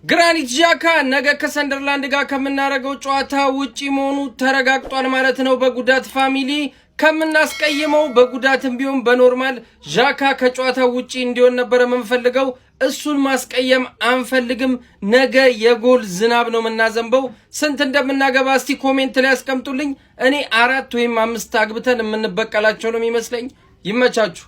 ግራኒት ዣካ ነገ ከሰንደርላንድ ጋር ከምናረገው ጨዋታ ውጪ መሆኑ ተረጋግጧል ማለት ነው። በጉዳት ፋሚሊ ከምናስቀይመው በጉዳትም ቢሆን በኖርማል ዣካ ከጨዋታው ውጪ እንዲሆን ነበር የምንፈልገው። እሱን ማስቀየም አንፈልግም። ነገ የጎል ዝናብ ነው የምናዘንበው። ስንት እንደምናገባ እስቲ ኮሜንት ላይ አስቀምጡልኝ። እኔ 4 ወይም 5 አግብተን የምንበቀላቸው ነው የሚመስለኝ። ይመቻችሁ።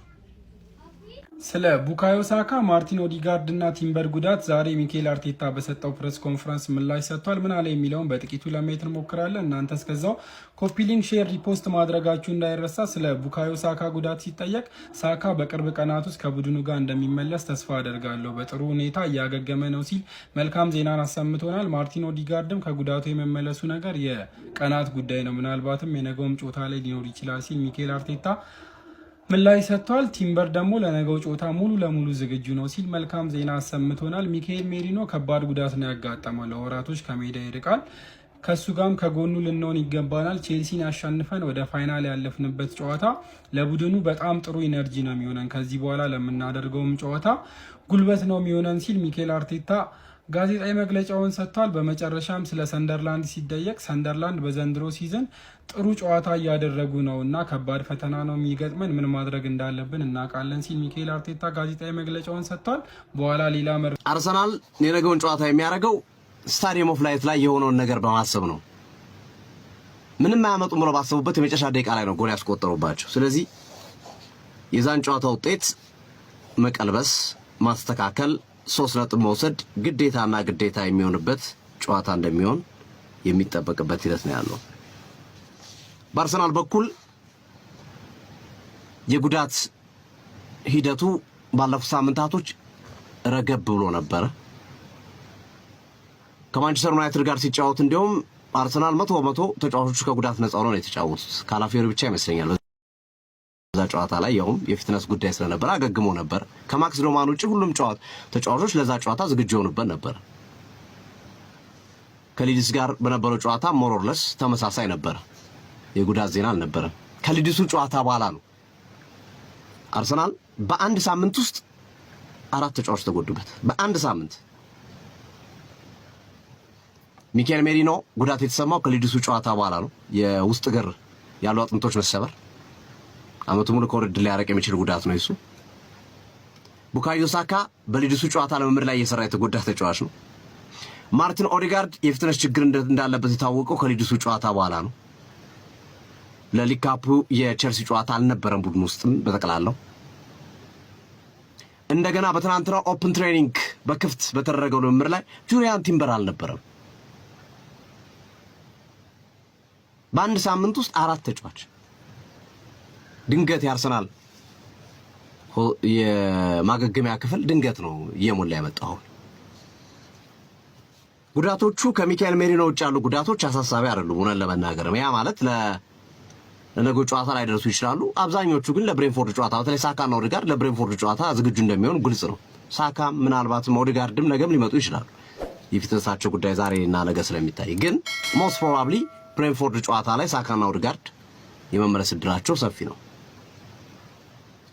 ስለ ቡካዮ ሳካ፣ ማርቲን ኦዲጋርድ እና ቲምበር ጉዳት ዛሬ ሚኬል አርቴታ በሰጠው ፕሬስ ኮንፈረንስ ምላሽ ሰጥቷል። ምን አለ የሚለውን በጥቂቱ ለማየት እንሞክራለን። እናንተ እስከዛው ኮፒ ሊንክ፣ ሼር፣ ሪፖስት ማድረጋችሁ እንዳይረሳ። ስለ ቡካዮ ሳካ ጉዳት ሲጠየቅ ሳካ በቅርብ ቀናት ውስጥ ከቡድኑ ጋር እንደሚመለስ ተስፋ አደርጋለሁ፣ በጥሩ ሁኔታ እያገገመ ነው ሲል መልካም ዜናን አሰምቶናል። ማርቲን ኦዲጋርድም ከጉዳቱ የመመለሱ ነገር የቀናት ጉዳይ ነው፣ ምናልባትም የነገውም ጨዋታ ላይ ሊኖር ይችላል ሲል ሚኬል አርቴታ ምላሽ ሰጥቷል። ቲምበር ደግሞ ለነገው ጨዋታ ሙሉ ለሙሉ ዝግጁ ነው ሲል መልካም ዜና አሰምቶናል። ሚካኤል ሜሪኖ ከባድ ጉዳት ነው ያጋጠመው፣ ለወራቶች ከሜዳ ይርቃል። ከሱ ጋርም ከጎኑ ልንሆን ይገባናል። ቼልሲን ያሸንፈን ወደ ፋይናል ያለፍንበት ጨዋታ ለቡድኑ በጣም ጥሩ ኢነርጂ ነው የሚሆነን፣ ከዚህ በኋላ ለምናደርገውም ጨዋታ ጉልበት ነው የሚሆነን ሲል ሚኬል አርቴታ ጋዜጣዊ መግለጫውን ሰጥቷል። በመጨረሻም ስለ ሰንደርላንድ ሲጠየቅ ሰንደርላንድ በዘንድሮ ሲዝን ጥሩ ጨዋታ እያደረጉ ነው እና ከባድ ፈተና ነው የሚገጥመን፣ ምን ማድረግ እንዳለብን እናውቃለን ሲል ሚኬል አርቴታ ጋዜጣዊ መግለጫውን ሰጥቷል። በኋላ ሌላ አርሰናል የነገውን ጨዋታ የሚያደርገው ስታዲየም ኦፍ ላይት ላይ የሆነውን ነገር በማሰብ ነው። ምንም አያመጡም ብለው ባሰቡበት የመጨረሻ ደቂቃ ላይ ነው ጎል ያስቆጠሩባቸው። ስለዚህ የዛን ጨዋታ ውጤት መቀልበስ፣ ማስተካከል፣ 3 ነጥብ መውሰድ ግዴታና ግዴታ የሚሆንበት ጨዋታ እንደሚሆን የሚጠበቅበት ሂደት ነው ያለው። በአርሰናል በኩል የጉዳት ሂደቱ ባለፉት ሳምንታቶች ረገብ ብሎ ነበር። ከማንቸስተር ዩናይትድ ጋር ሲጫወት እንዲሁም አርሰናል 100% ተጫዋቾቹ ከጉዳት ነፃ ሆነው ነው የተጫወቱት። ካላፊዮሪ ብቻ ይመስለኛል በዛ ጨዋታ ላይ ያውም የፊትነስ ጉዳይ ስለነበር አገግሞ ነበር። ከማክስ ዶማን ውጪ ሁሉም ተጫዋቾች ለዛ ጨዋታ ዝግጁ ሆነበት ነበር። ከሊድስ ጋር በነበረው ጨዋታ ሞሮርለስ ተመሳሳይ ነበር። የጉዳት ዜና አልነበረም። ከሊድሱ ጨዋታ በኋላ ነው አርሰናል በአንድ ሳምንት ውስጥ 4 ተጫዋቾች ተጎዱበት። በአንድ ሳምንት ሚኬል ሜሪኖ ጉዳት የተሰማው ከሊድሱ ጨዋታ በኋላ ነው። የውስጥ እግር ያሉ አጥንቶች መሰበር አመቱ ሙሉ ከውድድር ሊያረቅ የሚችል ጉዳት ነው እሱ። ቡካዮ ሳካ በሊድሱ ጨዋታ ለመምር ላይ እየሰራ የተጎዳ ተጫዋች ነው። ማርቲን ኦዲጋርድ የፊትነስ ችግር እንዳለበት የታወቀው ከሊድሱ ጨዋታ በኋላ ነው። ለሊግ ካፑ የቼልሲ ጨዋታ አልነበረም ቡድን ውስጥም በተቀላለው። እንደገና በትናንትናው ኦፕን ትሬኒንግ በክፍት በተደረገው ልምምድ ላይ ጁሪያን ቲምበር አልነበረም። በአንድ ሳምንት ውስጥ 4 ተጫዋች ድንገት ያርሰናል የማገገሚያ ክፍል ድንገት ነው እየሞላ ያመጣው። ጉዳቶቹ ከሚካኤል ሜሪኖ ውጭ ያሉ ጉዳቶች አሳሳቢ አይደሉም ሆነን ለመናገር። ያ ማለት ለነገው ጨዋታ ላይ ደርሱ ይችላሉ። አብዛኞቹ ግን ለብሬንፎርድ ጨዋታ በተለይ ሳካና ኦዲጋርድ ለብሬንፎርድ ጨዋታ ዝግጁ እንደሚሆኑ ግልጽ ነው። ሳካ ምናልባትም ኦዲጋርድም ነገም ሊመጡ ይችላሉ። የፊትነሳቸው ጉዳይ ዛሬና ነገ ስለሚታይ ግን ሞስት ፕሮባብሊ ብሬንፎርድ ጨዋታ ላይ ሳካና ኦዲጋርድ የመመለስ እድላቸው ሰፊ ነው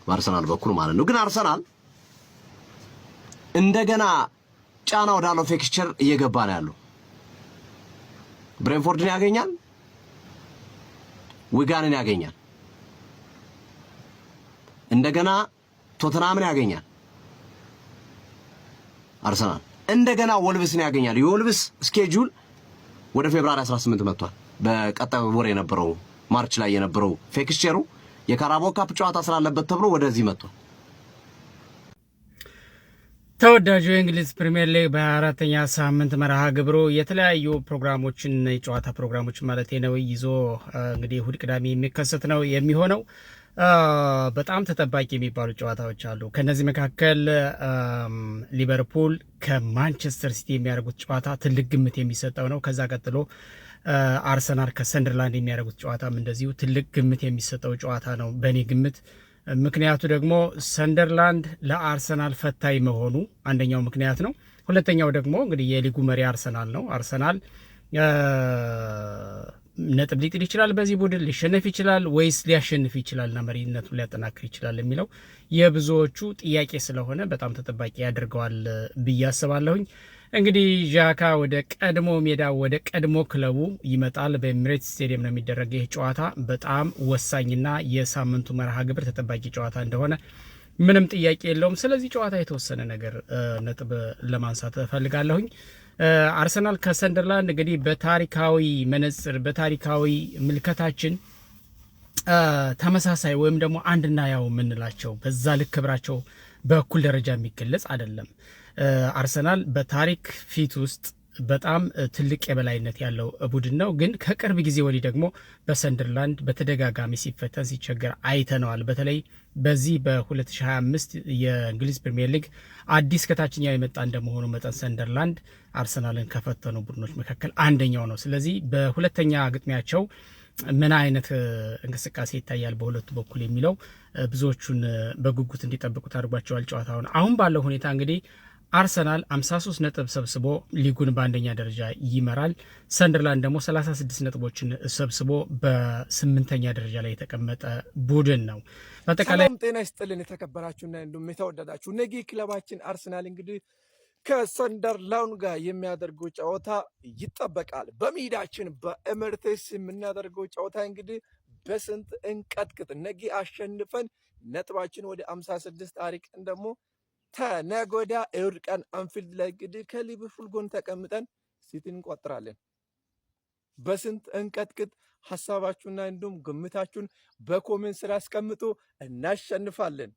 በአርሰናል በኩል ማለት ነው። ግን አርሰናል እንደገና ጫና ወዳለው ፊክስቸር እየገባ ነው ያለው። ብሬንፎርድን ያገኛል፣ ዊጋንን ያገኛል፣ እንደገና ቶተናምን ያገኛል። አርሰናል እንደገና ወልቭስን ያገኛል። የወልቭስ ስኬጁል ወደ ፌብሩዋሪ 18 መጥቷል። በቀጣዩ ወር የነበረው ማርች ላይ የነበረው ፊክስቸሩ የካራባኦ ካፕ ጨዋታ ስላለበት ተብሎ ወደዚህ መጥቷል። ተወዳጁ የእንግሊዝ ፕሪሚየር ሊግ በ4ኛ ሳምንት መርሃ ግብሩ የተለያዩ ፕሮግራሞችን የጨዋታ ፕሮግራሞች ማለት ነው ይዞ እንግዲህ እሁድ ቅዳሜ የሚከሰት ነው የሚሆነው። በጣም ተጠባቂ የሚባሉ ጨዋታዎች አሉ። ከነዚህ መካከል ሊቨርፑል ከማንቸስተር ሲቲ የሚያደርጉት ጨዋታ ትልቅ ግምት የሚሰጠው ነው። ከዛ ቀጥሎ አርሰናል ከሰንደርላንድ የሚያደርጉት ጨዋታም እንደዚሁ ትልቅ ግምት የሚሰጠው ጨዋታ ነው በእኔ ግምት። ምክንያቱ ደግሞ ሰንደርላንድ ለአርሰናል ፈታኝ መሆኑ አንደኛው ምክንያት ነው። ሁለተኛው ደግሞ እንግዲህ የሊጉ መሪ አርሰናል ነው። አርሰናል ነጥብ ሊጥል ይችላል፣ በዚህ ቡድን ሊሸነፍ ይችላል ወይስ ሊያሸንፍ ይችላልና መሪነቱን ሊያጠናክር ይችላል የሚለው የብዙዎቹ ጥያቄ ስለሆነ በጣም ተጠባቂ ያደርገዋል ብዬ አስባለሁኝ። እንግዲህ ዣካ ወደ ቀድሞ ሜዳ ወደ ቀድሞ ክለቡ ይመጣል። በኤሚሬትስ ስቴዲየም ነው የሚደረገው። ይህ ጨዋታ በጣም ወሳኝና የሳምንቱ መርሃ ግብር ተጠባቂ ጨዋታ እንደሆነ ምንም ጥያቄ የለውም። ስለዚህ ጨዋታ የተወሰነ ነገር ነጥብ ለማንሳት ፈልጋለሁኝ። አርሰናል ከሰንደርላንድ እንግዲህ በታሪካዊ መነጽር በታሪካዊ ምልከታችን ተመሳሳይ ወይም ደግሞ አንድና ያው የምንላቸው በዛ ልክ ክብራቸው በእኩል ደረጃ የሚገለጽ አይደለም። አርሰናል በታሪክ ፊት ውስጥ በጣም ትልቅ የበላይነት ያለው ቡድን ነው። ግን ከቅርብ ጊዜ ወዲህ ደግሞ በሰንደርላንድ በተደጋጋሚ ሲፈተን ሲቸገር አይተነዋል። በተለይ በዚህ በ2025 የእንግሊዝ ፕሪሚየር ሊግ አዲስ ከታችኛው የመጣ እንደመሆኑ መጠን ሰንደርላንድ አርሰናልን ከፈተኑ ቡድኖች መካከል አንደኛው ነው። ስለዚህ በሁለተኛ ግጥሚያቸው ምን አይነት እንቅስቃሴ ይታያል በሁለቱ በኩል የሚለው ብዙዎቹን በጉጉት እንዲጠብቁት አድርጓቸዋል ጨዋታውን። አሁን ባለው ሁኔታ እንግዲህ አርሰናል 53 ነጥብ ሰብስቦ ሊጉን በአንደኛ ደረጃ ይመራል። ሰንደርላንድ ደግሞ 36 ነጥቦችን ሰብስቦ በስምንተኛ ደረጃ ላይ የተቀመጠ ቡድን ነው። በአጠቃላይ ጤና ይስጥልን የተከበራችሁና እንዲሁም የተወደዳችሁ ነጊ ክለባችን አርሰናል እንግዲህ ከሰንደርላንድ ጋር የሚያደርገው ጨዋታ ይጠበቃል። በሜዳችን በኤሚሬትስ የምናደርገው ጨዋታ እንግዲህ በስንት እንቀጥቅጥ ነጊ አሸንፈን ነጥባችን ወደ 56 አሪቀን ደግሞ ተነገ ወዲያ እሑድ ቀን አንፊልድ ላይ እንግዲህ ከሊቨርፑል ጎን ተቀምጠን ሲቲን እንቆጥራለን። በስንት እንቀጥቅጥ? ሐሳባችሁና እንዲሁም ግምታችሁን በኮሜንት ስራ አስቀምጡ። እናሸንፋለን።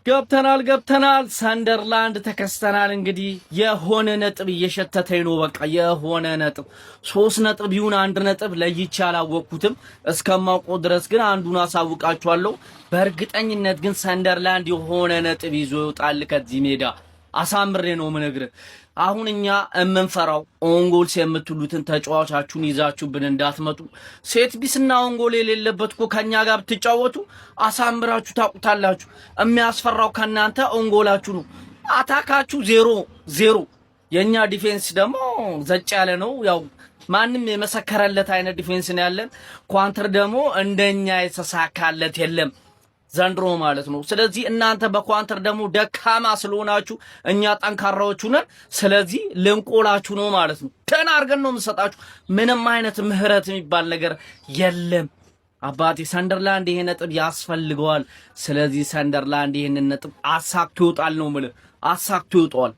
ገብተናል ሰንደርላንድ ተከስተናል። እንግዲህ የሆነ ነጥብ እየሸተተኝ ነው። በቃ የሆነ ነጥብ 3 ነጥብ ይሁን 1 ነጥብ ለይቼ አላወቅኩትም። እስከማውቀው ድረስ ግን አንዱን አሳውቃችኋለሁ። በእርግጠኝነት ግን ሰንደርላንድ የሆነ ነጥብ ይዞ ይወጣል ከዚህ ሜዳ። አሳምሬ ነው የምነግርህ። አሁን እኛ የምንፈራው ኦንጎልስ የምትሉትን ተጫዋቻችሁን ይዛችሁብን እንዳትመጡ። ሴት ቢስና ኦንጎል የሌለበት እኮ ከኛ ጋር ብትጫወቱ አሳምራችሁ ታቁታላችሁ። የሚያስፈራው ከናንተ ኦንጎላችሁ ነው። አታካችሁ 0-0። የኛ ዲፌንስ ደግሞ ዘጭ ያለ ነው። ያው ማንም የመሰከረለት አይነት ዲፌንስ ነው ያለን። ኳንተር ደግሞ እንደኛ የተሳካለት የለም ዘንድሮ ማለት ነው። ስለዚህ እናንተ በኳንተር ደግሞ ደካማ ስለሆናችሁ እኛ ጠንካራዎቹ ነን። ስለዚህ ልንቆላችሁ ነው ማለት ነው። ደህና አድርገን ነው የምንሰጣችሁ። ምንም አይነት ምህረት የሚባል ነገር የለም። አባቴ ሰንደርላንድ ይሄ ነጥብ ያስፈልገዋል። ስለዚህ ሰንደርላንድ ይሄንን ነጥብ አሳክቶ ይወጣል ነው የምልህ። አሳክቶ ይወጣል።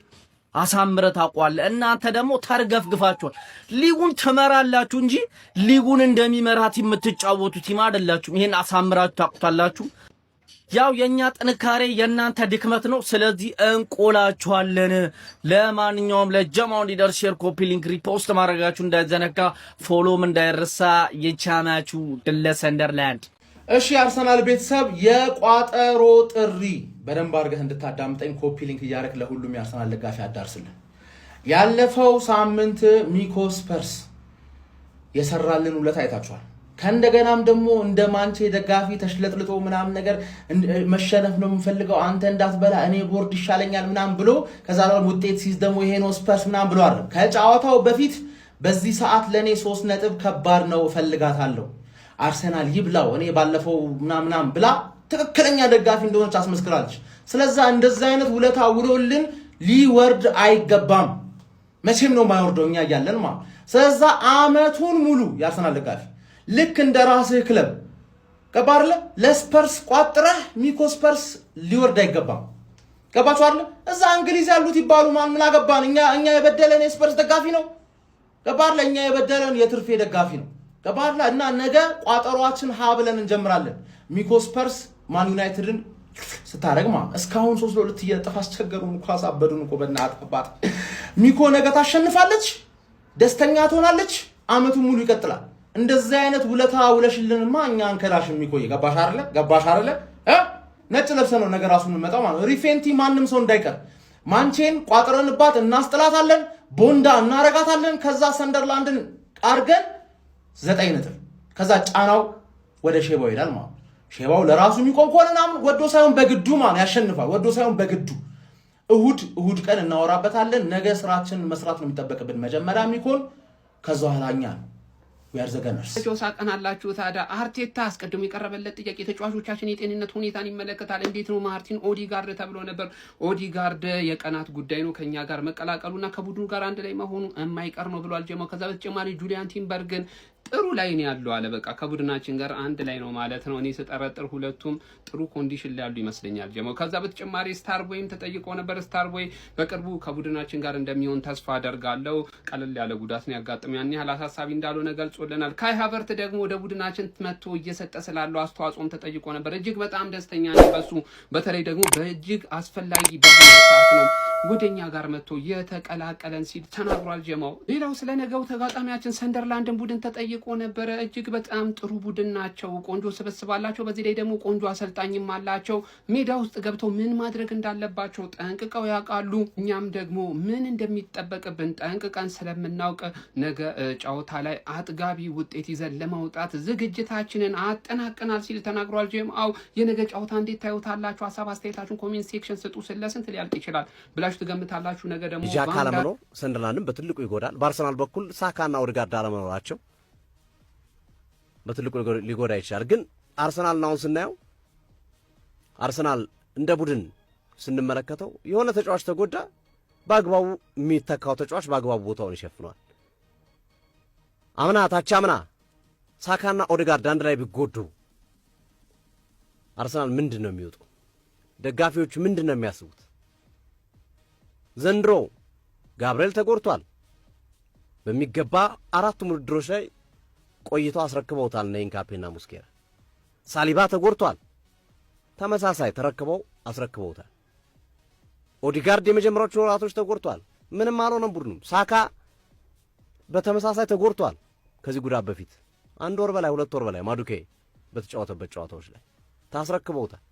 አሳምረህ ታውቀዋለህ። እናንተ ደግሞ ተርገፍግፋችኋል። ሊጉን ትመራላችሁ እንጂ ሊጉን እንደሚመራት የምትጫወቱ ቲም አይደላችሁም። ይሄን አሳምራችሁ ታውቁታላችሁ። ያው የኛ ጥንካሬ የናንተ ድክመት ነው። ስለዚህ እንቆላችኋለን። ለማንኛውም ለጀማው እንዲደርስ ሼር፣ ኮፒ ሊንክ፣ ሪፖስት ማድረጋችሁ እንዳይዘነጋ፣ ፎሎም እንዳይረሳ። የቻናችሁ ድለ ሰንደርላንድ። እሺ አርሰናል ቤተሰብ የቋጠሮ ጥሪ በደንብ አድርገህ እንድታዳምጠኝ ኮፒ ሊንክ እያደረክ ለሁሉም የአርሰናል ደጋፊ አዳርስልን። ያለፈው ሳምንት ሚኮ ስፐርስ የሰራልን ውለታ አይታችኋል። ከእንደገናም ደግሞ እንደ ማንቼ ደጋፊ ተሽለጥልጦ ምናምን ነገር መሸነፍ ነው የምፈልገው አንተ እንዳትበላ እኔ ቦርድ ይሻለኛል ምናምን ብሎ ከዛ ውጤት ሲይዝ ደግሞ ይሄ ነው ስፐርስ ምናምን ብሎ አይደል። ከጨዋታው በፊት በዚህ ሰዓት ለኔ 3 ነጥብ ከባድ ነው እፈልጋታለሁ አርሰናል ይብላው እኔ ባለፈው ምናምን ብላ ትክክለኛ ደጋፊ እንደሆነች አስመስክራለች። ስለዚህ እንደዛ አይነት ውለታ ውሎልን ሊወርድ አይገባም። መቼም ነው የማይወርደው እኛ እያለን ማለት። ስለዚህ አመቱን ሙሉ የአርሰናል ደጋፊ ልክ እንደ ራስህ ክለብ ገባርለ ለስፐርስ ቋጥረህ ሚኮ ስፐርስ ሊወርድ አይገባም። ገባችሁ አይደል? እዛ እንግሊዝ ያሉት ይባሉ ማን ምን አገባን? እኛ የበደለን የስፐርስ ደጋፊ ነው። ገባርለ እኛ የበደለን የትርፌ ደጋፊ ነው። ገባርለ እና ነገ ቋጠሯችን ሀ ብለን እንጀምራለን። ሚኮ ስፐርስ ማን ዩናይትድን ስታረግ ማለት እስካሁን 3-2 እየጠፋ አስቸገሩን እኮ አሳበዱን እኮ በእናትህ። ሚኮ ነገ ታሸንፋለች፣ ደስተኛ ትሆናለች፣ አመቱን ሙሉ ይቀጥላል። እንደዚህ አይነት ውለታ ውለሽልንማ እኛ አንከላሽ የሚቆይ ገባሽ አይደለ? ነጭ ለብሰ ነው ነገር ራሱን እንመጣው ማለት ሪፌንቲ ማንም ሰው እንዳይቀር ማንቼን ቋጥረንባት እናስጥላታለን፣ ቦንዳ እናረጋታለን። ከዛ ሰንደርላንድን አርገን 9 ነጥብ ከዛ ጫናው ወደ ሼባው ይላል ማለት ሼባው ለራሱ የሚቆም ከሆነና ወዶ ሳይሆን በግዱ ማለት ያሸንፋል። ወዶ ሳይሆን በግዱ እሁድ ቀን እናወራበታለን። ነገ ስራችን መስራት ነው የሚጠበቅብን። መጀመሪያ የሚኮን ከዛ ኋላኛ ያርዘገነርስ ሳቀን አላችሁ ታዲያ አርቴታ አስቀድሞ የቀረበለት ጥያቄ ተጫዋቾቻችን የጤንነት ሁኔታን ይመለከታል እንዴት ነው ማርቲን ኦዲጋርድ ተብሎ ነበር ኦዲጋርድ የቀናት ጉዳይ ነው ከኛ ጋር መቀላቀሉና ከቡድኑ ጋር አንድ ላይ መሆኑ የማይቀር ነው ብሏል ጀማው ከዛ በተጨማሪ ጁሊያን ቲምበርግን ጥሩ ላይ ነው ያለው አለ በቃ ከቡድናችን ጋር አንድ ላይ ነው ማለት ነው እኔ ስጠረጥር ሁለቱም ጥሩ ኮንዲሽን ላይ ያሉ ይመስለኛል ጀማው ከዛ በተጨማሪ ስታርቦይም ተጠይቆ ነበር ስታርቦይ በቅርቡ ከቡድናችን ጋር እንደሚሆን ተስፋ አደርጋለሁ ቀለል ያለ ጉዳት ነው ያጋጠመው ያን ያህል አሳሳቢ እንዳልሆነ ገልጾልናል ካይ ሃቨርት ደግሞ ወደ ቡድናችን መጥቶ እየሰጠ ስላለው አስተዋጽኦም ተጠይቆ ነበር እጅግ በጣም ደስተኛ ነው በሱ በተለይ ደግሞ በእጅግ አስፈላጊ በሆነ ሰዓት ነው ወደኛ ጋር መጥቶ የተቀላቀለን ሲል ተናግሯል ጀማው ሌላው ስለነገው ተጋጣሚያችን ሰንደርላንድን ቡድን ተጠይቆ ነበር እጅግ በጣም ጥሩ ቡድን ናቸው ቆንጆ ስብስባላቸው በዚህ ላይ ደግሞ ቆንጆ አሰልጣኝም አላቸው ሜዳ ውስጥ ገብተው ምን ማድረግ እንዳለባቸው ጠንቅቀው ያውቃሉ እኛም ደግሞ ምን እንደሚጠበቅብን ጠንቅቀን ስለምናውቅ ነገ ጨዋታ ላይ አጥጋቢ ውጤት ይዘን ለማውጣት ዝግጅታችንን አጠናቀናል ሲል ተናግሯል ጀማው የነገ ጨዋታ እንዴት ታዩታላችሁ ሐሳብ አስተያየታችሁን ኮሜንት ሴክሽን ስጡ ስለስንት ሊያልቅ ይችላል ብላችሁ ትገምታላችሁ ነገ ደግሞ ጃካ ለመኖር ሰንደርላንድን በትልቁ ይጎዳል በአርሰናል በኩል ሳካና ኦዴጋርድ አለመኖራቸው በትልቁ ሊጎዳ ይችላል ግን አርሰናል ነው ስናየው አርሰናል እንደ ቡድን ስንመለከተው የሆነ ተጫዋች ተጎዳ በአግባቡ የሚተካው ተጫዋች በአግባቡ ቦታውን ይሸፍናል አምና ታቻምና ሳካና ኦዴጋርድ አንድ ላይ ቢጎዱ አርሰናል ምንድነው የሚወጡ ደጋፊዎቹ ምንድነው የሚያስቡት ዘንድሮ ጋብርኤል ተጎድቷል በሚገባ አራቱም ውድድሮች ላይ ቆይተው አስረክበውታል ነይንካፔና ሙስኬራ ሳሊባ ተጎድቷል ተመሳሳይ ተረክበው አስረክበውታል ኦዲጋርድ የመጀመሪያዎቹ ወራቶች ተጎድቷል ምንም አልሆነም ቡድኑ ሳካ በተመሳሳይ ተጎድቷል ከዚህ ጉዳት በፊት አንድ ወር በላይ ሁለት ወር በላይ ማዱኬ በተጫወተበት ጨዋታዎች ላይ ታስረክበውታል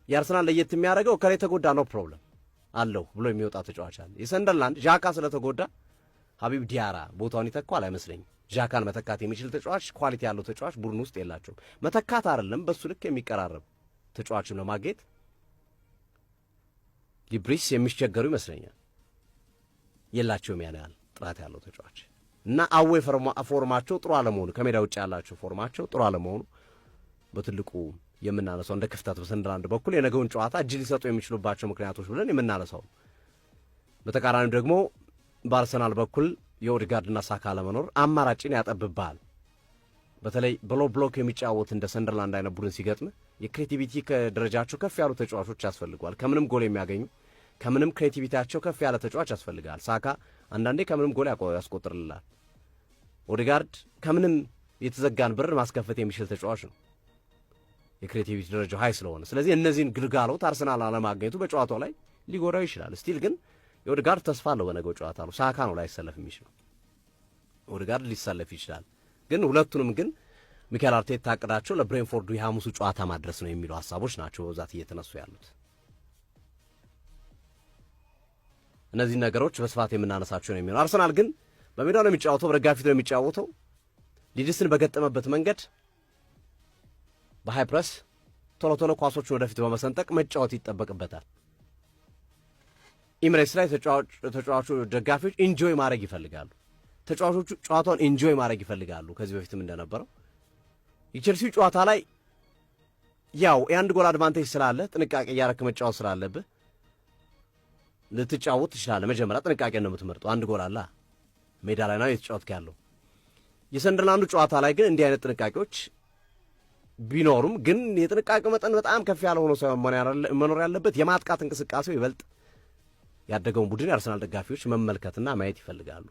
የአርሰናል ለየት የሚያደርገው ከላይ ተጎዳ ነው ፕሮብለም አለው ብሎ የሚወጣ ተጫዋች አለ የሰንደርላንድ ጃካ ስለተጎዳ ሀቢብ ዲያራ ቦታውን ይተካል አይመስለኝም ጃካን መተካት የሚችል ተጫዋች ኳሊቲ ያለው ተጫዋች ቡድን ውስጥ የላቸውም መተካት አይደለም በሱ ልክ የሚቀራረብ ተጫዋችም ለማግኘት ሊብሪስ የሚቸገሩ ይመስለኛል የላቸውም ያን ያህል ጥራት ያለው ተጫዋች እና አዌ ፎርማቸው ጥሩ አለመሆኑ ከሜዳ ውጭ ያላቸው ፎርማቸው ጥሩ አለመሆኑ በትልቁ የምናነሳው እንደ ክፍተት በሰንደርላንድ በኩል የነገውን ጨዋታ እጅ ሊሰጡ የሚችሉባቸው ምክንያቶች ብለን የምናነሳው በተቃራኒው ደግሞ በአርሰናል በኩል የኦዴጋርድና ሳካ ለመኖር አማራጭን ያጠብባል በተለይ ብሎክ የሚጫወት እንደ ሰንደርላንድ አይነት ቡድን ሲገጥም የክሬቲቪቲ ከደረጃቸው ከፍ ያሉ ተጫዋቾች ያስፈልጋል ከምንም ጎል የሚያገኙ ከምንም ክሬቲቪቲያቸው ከፍ ያለ ተጫዋች ያስፈልጋል ሳካ አንዳንዴ ከምንም ጎል ያስቆጥርልናል ኦዴጋርድ ከምንም የተዘጋን በር ማስከፈት የሚችል ተጫዋች ነው የክሬቲቪቲ ደረጃው ሃይ ስለሆነ ስለዚህ እነዚህን ግልጋሎት አርሰናል አለማግኘቱ በጨዋታው ላይ ሊጎዳው ይችላል ስቲል ግን የኦዴጋርድ ተስፋ አለው በነገው ጨዋታ ነው ሳካ ነው ላይሰለፍ የሚችለው ኦዴጋርድ ሊሰለፍ ይችላል ግን ሁለቱንም ግን ሚኬል አርቴታ አቅዳቸው ለብሬንፎርዱ የሐሙሱ ጨዋታ ማድረስ ነው የሚሉ ሐሳቦች ናቸው በብዛት እየተነሱ ያሉት እነዚህ ነገሮች በስፋት የምናነሳቸው ነው የሚሆነው አርሰናል ግን በሜዳው ነው የሚጫወተው በደጋፊው ነው የሚጫወተው ሊድስን በገጠመበት መንገድ በሃይ ፕረስ ቶሎ ኳሶችን ወደፊት በመሰንጠቅ መጫወት ይጠበቅበታል ኢምሬትስ ላይ ተጫዋቾቹ ደጋፊዎች ኢንጆይ ማድረግ ይፈልጋሉ ተጫዋቾቹ ጨዋታውን ኢንጆይ ማድረግ ይፈልጋሉ ከዚህ በፊትም እንደነበረው የቼልሲው ጨዋታ ላይ ያው የአንድ ጎል አድቫንቴጅ ስላለ ጥንቃቄ ያረክ መጫወት ስላለብህ ልትጫወት ትችላለህ መጀመሪያ ጥንቃቄ ነው የምትመርጠው አንድ ጎል አለ ሜዳ ላይ ነው የተጫወትክ ያለው የሰንደርላንዱ ጨዋታ ላይ ግን እንዲህ አይነት ጥንቃቄዎች ቢኖሩም ግን የጥንቃቄው መጠን በጣም ከፍ ያለ ሆኖ ሳይሆን መኖር ያለበት የማጥቃት እንቅስቃሴው ይበልጥ ያደገውን ቡድን የአርሰናል ደጋፊዎች መመልከትና ማየት ይፈልጋሉ